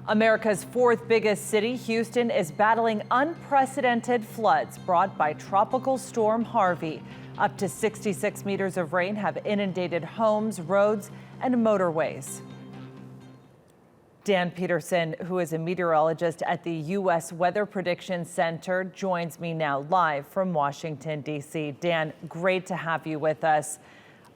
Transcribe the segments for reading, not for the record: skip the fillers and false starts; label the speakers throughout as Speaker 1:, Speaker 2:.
Speaker 1: America's fourth biggest city, Houston, is battling unprecedented floods brought by Tropical Storm Harvey. Up to 66 meters of rain have inundated homes, roads, and motorways. Dan Petersen, who is a meteorologist at the U.S. Weather Prediction Center, joins me now live from Washington, D.C. Dan, great to have you with us.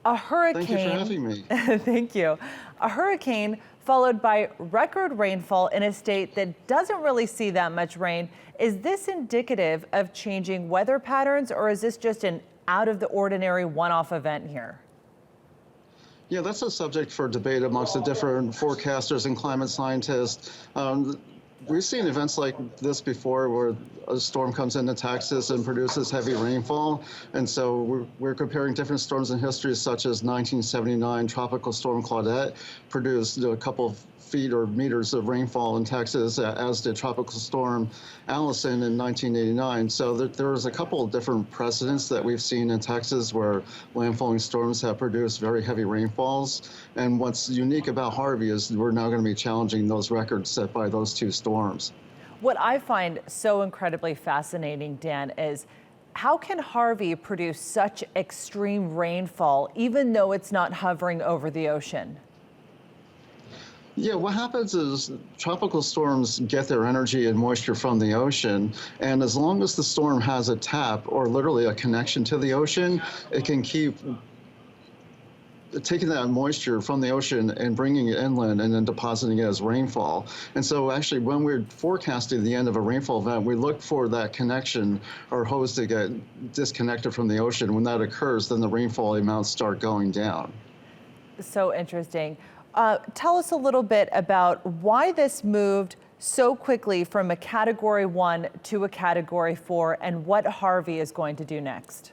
Speaker 1: A hurricane.
Speaker 2: Thank you for having me.
Speaker 1: Thank you. A hurricane followed by record rainfall in a state that doesn't really see that much rain. Is this indicative of changing weather patterns, or is this just an out of the ordinary one-off event here?
Speaker 2: Yeah, that's a subject for debate amongst the different forecasters and climate scientists. We've seen events like this before where a storm comes into Texas and produces heavy rainfall. And so we're comparing different storms in history, such as 1979 Tropical Storm Claudette produced a couple of feet or meters of rainfall in Texas, as did Tropical Storm Allison in 1989. So there was a couple of different precedents that we've seen in Texas where landfalling storms have produced very heavy rainfalls. And what's unique about Harvey is we're now going to be challenging those records set by those two storms.
Speaker 1: What I find so incredibly fascinating, Dan, is how can Harvey produce such extreme rainfall even though it's not hovering over the ocean?
Speaker 2: Yeah, what happens is tropical storms get their energy and moisture from the ocean, and as long as the storm has a tap or literally a connection to the ocean, it can keep taking that moisture from the ocean and bringing it inland and then depositing it as rainfall. And so actually when we're forecasting the end of a rainfall event, we look for that connection or hose to get disconnected from the ocean. When that occurs, then the rainfall amounts start going down.
Speaker 1: So interesting. Tell us a little bit about why this moved so quickly from a Category 1 to a Category 4 and what Harvey is going to do next.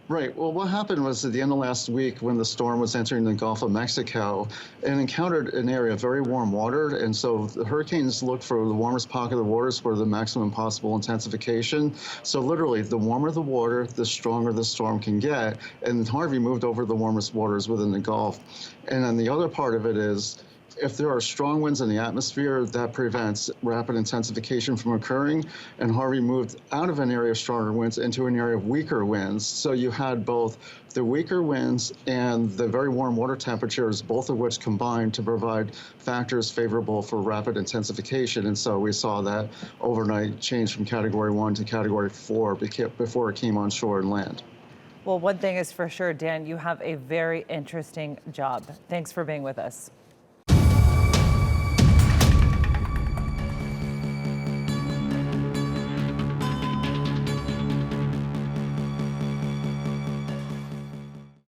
Speaker 2: Right. Well, what happened was at the end of last week when the storm was entering the Gulf of Mexico, it encountered an area of very warm water. And so the hurricanes look for the warmest pocket of the waters for the maximum possible intensification. So literally, the warmer the water, the stronger the storm can get. And Harvey moved over the warmest waters within the Gulf. And then the other part of it is, if there are strong winds in the atmosphere, that prevents rapid intensification from occurring. And Harvey moved out of an area of stronger winds into an area of weaker winds. So you had both the weaker winds and the very warm water temperatures, both of which combined to provide factors favorable for rapid intensification. And so we saw that overnight change from Category 1 to Category 4 before it came on shore and land.
Speaker 1: Well, one thing is for sure, Dan, you have a very interesting job. Thanks for being with us.